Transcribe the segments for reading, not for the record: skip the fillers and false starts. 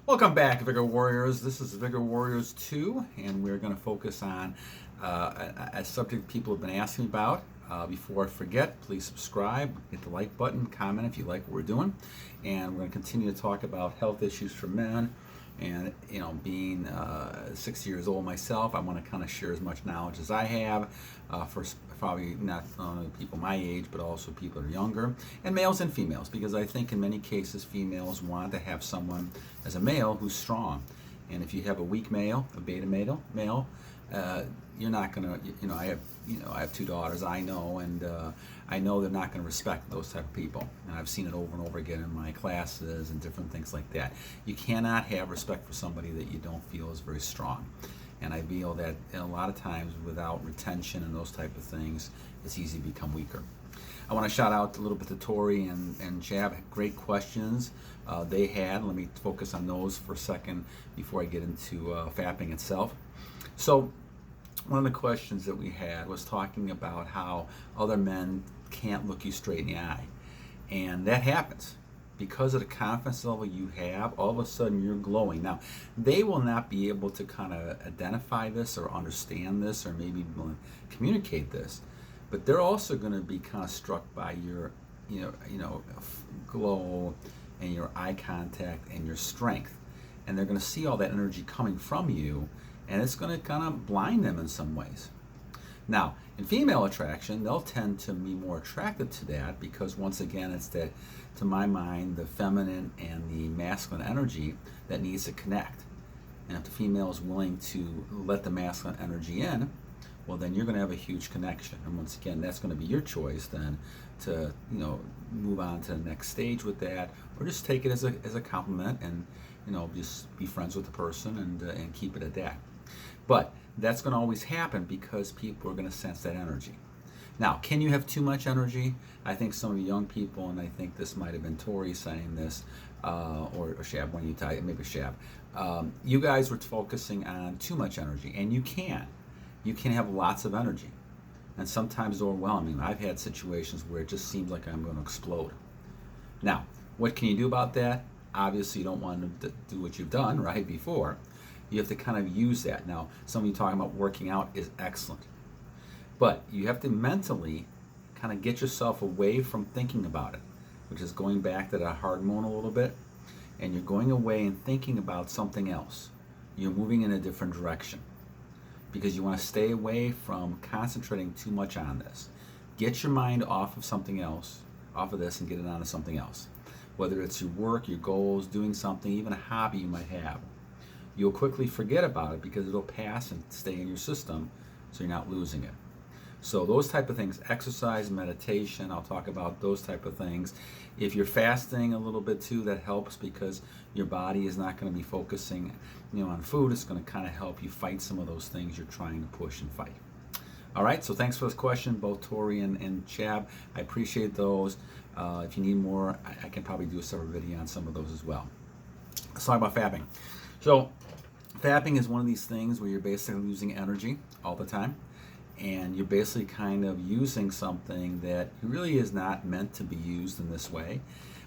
Welcome back, Vigor Warriors. This is Vigor Warriors 2, and we're going to focus on a subject people have been asking about. Before I forget, please subscribe, hit the like button, comment if you like what we're doing, and we're going to continue to talk about health issues for men. And being 60 years old myself, I want to kind of share as much knowledge as I have for probably not only people my age, but also people that are younger, and males and females, because I think in many cases females want to have someone as a male who's strong. And if you have a weak male, a beta male, you're not gonna. I have two daughters. I know, and I know they're not going to respect those type of people. And I've seen it over and over again in my classes and different things like that. You cannot have respect for somebody that you don't feel is very strong. And I feel that a lot of times without retention and those type of things, it's easy to become weaker. I want to shout out a little bit to Tory and Shab. Great questions they had. Let me focus on those for a second before I get into fapping itself. So one of the questions that we had was talking about how other men can't look you straight in the eye. And that happens because of the confidence level you have. All of a sudden you're glowing. Now, they will not be able to kind of identify this or understand this or maybe communicate this, but they're also going to be kind of struck by your glow and your eye contact and your strength, and they're going to see all that energy coming from you, and it's going to kind of blind them in some ways. Now, in female attraction, they'll tend to be more attracted to that because, once again, it's that, to my mind, the feminine and the masculine energy that needs to connect. And if the female is willing to let the masculine energy in, well, then you're going to have a huge connection. And once again, that's going to be your choice then to, move on to the next stage with that, or just take it as a compliment and, just be friends with the person and keep it at that. But that's going to always happen because people are going to sense that energy. Now, can you have too much energy? I think some of the young people, and I think this might have been Tory saying this, or Shab, when you type, maybe Shab, you guys were focusing on too much energy, and you can. You can have lots of energy, and sometimes overwhelming. I've had situations where it just seems like I'm going to explode. Now, what can you do about that? Obviously, you don't want to do what you've done right before. You have to kind of use that. Now, some of you talking about working out is excellent, but you have to mentally kind of get yourself away from thinking about it, which is going back to that hormone a little bit, and you're going away and thinking about something else. You're moving in a different direction because you want to stay away from concentrating too much on this. Get your mind off of something else, off of this, and get it onto something else. Whether it's your work, your goals, doing something, even a hobby you might have. You'll quickly forget about it because it'll pass and stay in your system, so you're not losing it. So those type of things, exercise, meditation, I'll talk about those type of things. If you're fasting a little bit too, that helps because your body is not going to be focusing on food. It's going to kind of help you fight some of those things you're trying to push and fight. All right, so thanks for this question, both Tory and Chab. I appreciate those. If you need more, I can probably do a separate video on some of those as well. Let's talk about fapping. So fapping is one of these things where you're basically losing energy all the time, and you're basically kind of using something that really is not meant to be used in this way.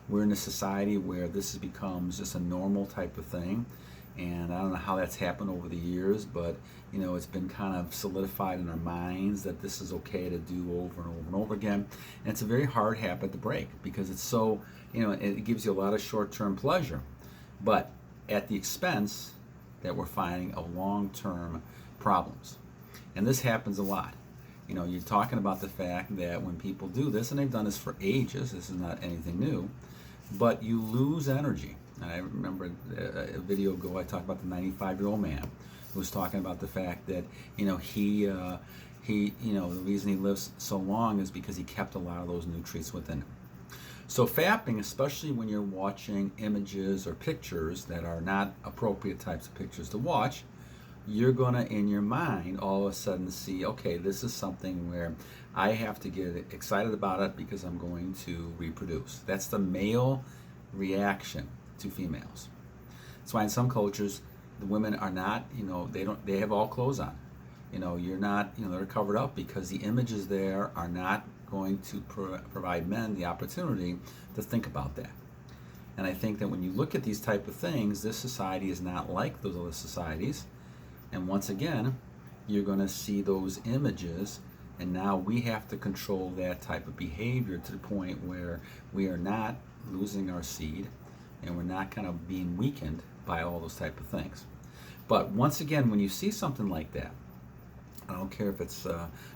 We're in a society where this becomes just a normal type of thing, and I don't know how that's happened over the years, but it's been kind of solidified in our minds that this is okay to do over and over and over again. And it's a very hard habit to break because it's so, it gives you a lot of short-term pleasure, but at the expense that we're finding of long-term problems. And this happens a lot. You're talking about the fact that when people do this, and they've done this for ages, this is not anything new, but you lose energy. And I remember a video ago I talked about the 95-year-old man who was talking about the fact that the reason he lives so long is because he kept a lot of those nutrients within him. So fapping, especially when you're watching images or pictures that are not appropriate types of pictures to watch, you're going to, in your mind, all of a sudden see, okay, this is something where I have to get excited about it because I'm going to reproduce. That's the male reaction to females. That's why in some cultures, the women are not, they have all clothes on. You're not, they're covered up because the images there are not going to provide men the opportunity to think about that. And I think that when you look at these type of things, this society is not like those other societies. And once again, you're going to see those images, and now we have to control that type of behavior to the point where we are not losing our seed and we're not kind of being weakened by all those type of things. But once again, when you see something like that, I don't care if it's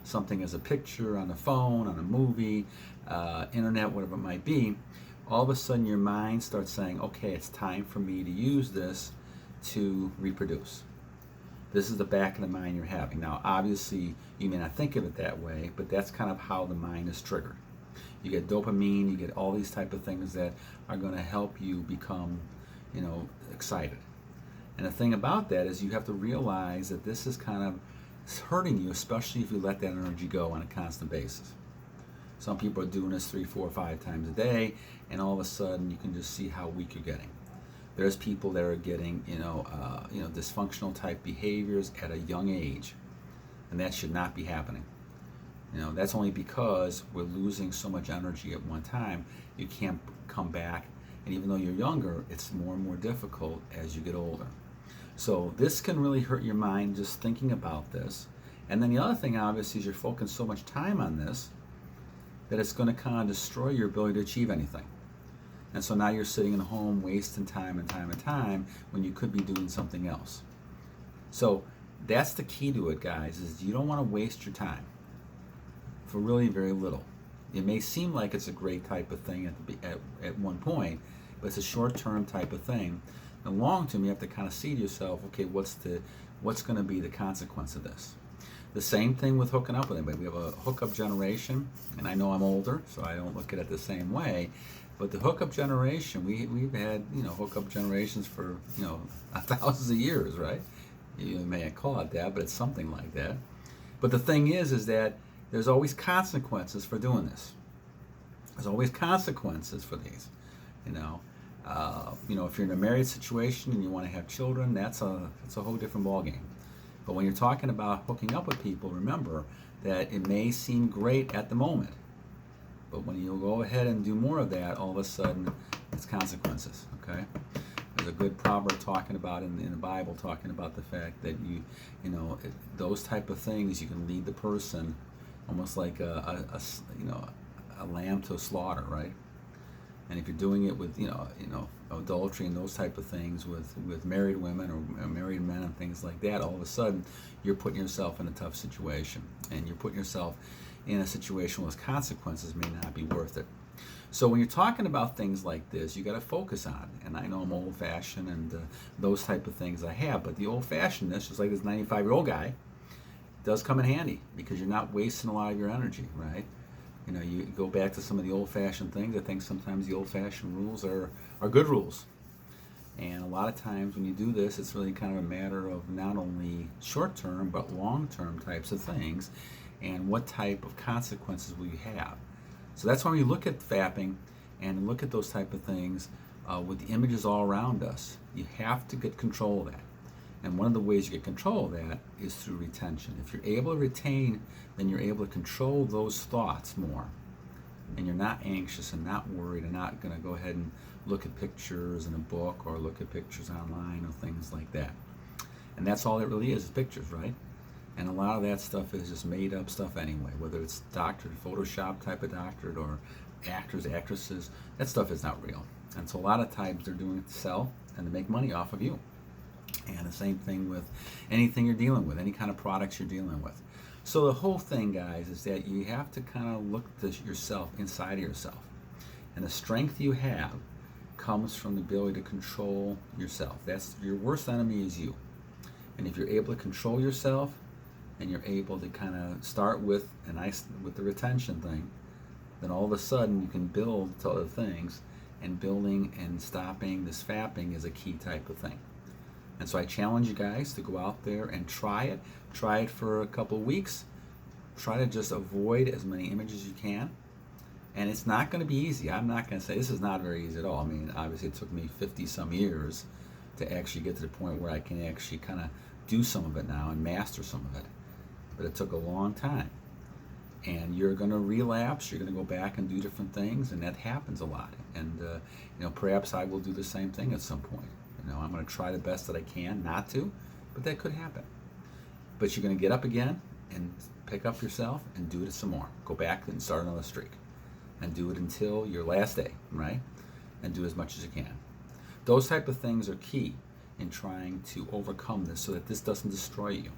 something as a picture on a phone, on a movie, internet, whatever it might be, all of a sudden your mind starts saying, okay, it's time for me to use this to reproduce. This is the back of the mind you're having. Now, obviously, you may not think of it that way, but that's kind of how the mind is triggered. You get dopamine, you get all these type of things that are going to help you become, excited. And the thing about that is you have to realize that this is kind of hurting you, especially if you let that energy go on a constant basis. Some people are doing this 3, 4, 5 times a day, and all of a sudden you can just see how weak you're getting. There's people that are getting, dysfunctional type behaviors at a young age, and that should not be happening. That's only because we're losing so much energy at one time. You can't come back, and even though you're younger, it's more and more difficult as you get older. So this can really hurt your mind just thinking about this. And then the other thing, obviously, is you're focusing so much time on this that it's going to kind of destroy your ability to achieve anything. And so now you're sitting at home wasting time and time and time when you could be doing something else. So that's the key to it, guys, is you don't want to waste your time for really very little. It may seem like it's a great type of thing at one point, but it's a short-term type of thing. In the long term, you have to kind of see to yourself, okay, what's going to be the consequence of this? The same thing with hooking up with anybody. We have a hookup generation, and I know I'm older, so I don't look at it the same way. But the hookup generation, we've had hookup generations for thousands of years, right? You may call it that, but it's something like that. But the thing is that there's always consequences for doing this. There's always consequences for these. If you're in a married situation and you want to have children, that's a whole different ballgame. But when you're talking about hooking up with people, remember that it may seem great at the moment, but when you go ahead and do more of that, all of a sudden, it's consequences. Okay. There's a good proverb talking about in the Bible, talking about the fact that those type of things, you can lead the person almost like a lamb to a slaughter, right? And if you're doing it with adultery and those type of things with married women or married men and things like that, all of a sudden you're putting yourself in a tough situation, and you're putting yourself in a situation where those consequences may not be worth it. So when you're talking about things like this, you got to focus on. And I know I'm old-fashioned and those type of things I have, but the old-fashionedness, just like this 95-year-old guy, does come in handy because you're not wasting a lot of your energy, right? You go back to some of the old-fashioned things. I think sometimes the old-fashioned rules are good rules. And a lot of times when you do this, it's really kind of a matter of not only short-term but long-term types of things and what type of consequences will you have. So that's why when you look at fapping and look at those type of things with the images all around us, you have to get control of that. And one of the ways you get control of that is through retention. If you're able to retain, then you're able to control those thoughts more. And you're not anxious and not worried and not going to go ahead and look at pictures in a book or look at pictures online or things like that. And that's all it really is pictures, right? And a lot of that stuff is just made up stuff anyway, whether it's doctored, Photoshop type of doctored, or actors, actresses. That stuff is not real. And so a lot of times they're doing it to sell and to make money off of you. And the same thing with anything you're dealing with, any kind of products you're dealing with. So the whole thing, guys, is that you have to kind of look at yourself, inside of yourself. And the strength you have comes from the ability to control yourself. That's your worst enemy is you. And if you're able to control yourself, and you're able to kind of start with the retention thing, then all of a sudden you can build to other things, and building and stopping this fapping is a key type of thing. And so I challenge you guys to go out there and try it. Try it for a couple of weeks. Try to just avoid as many images as you can. And it's not going to be easy. I'm not going to say this is not very easy at all. I mean, obviously it took me 50 some years to actually get to the point where I can actually kind of do some of it now and master some of it. But it took a long time. And you're going to relapse. You're going to go back and do different things, and that happens a lot. And perhaps I will do the same thing at some point. I'm going to try the best that I can not to, but that could happen. But you're going to get up again and pick up yourself and do it some more. Go back and start another streak, and do it until your last day, right? And do as much as you can. Those type of things are key in trying to overcome this, so that this doesn't destroy you.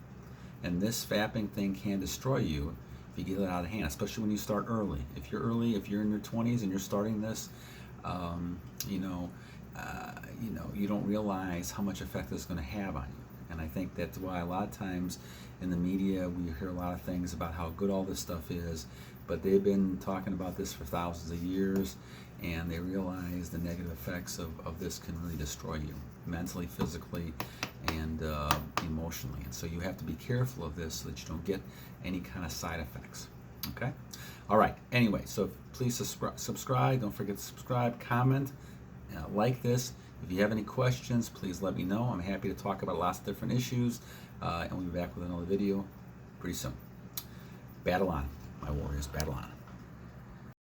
And this fapping thing can destroy you if you get it out of hand, especially when you start early. If you're early, if you're in your 20s and you're starting this, you don't realize how much effect this is going to have on you. And I think that's why a lot of times in the media we hear a lot of things about how good all this stuff is, but they've been talking about this for thousands of years, and they realize the negative effects of this can really destroy you mentally, physically, and emotionally. And so you have to be careful of this so that you don't get any kind of side effects. Okay? All right. Anyway, so please subscribe. Don't forget to subscribe, comment, like this. If you have any questions, please let me know. I'm happy to talk about lots of different issues, and we'll be back with another video pretty soon. Battle on, my warriors, battle on.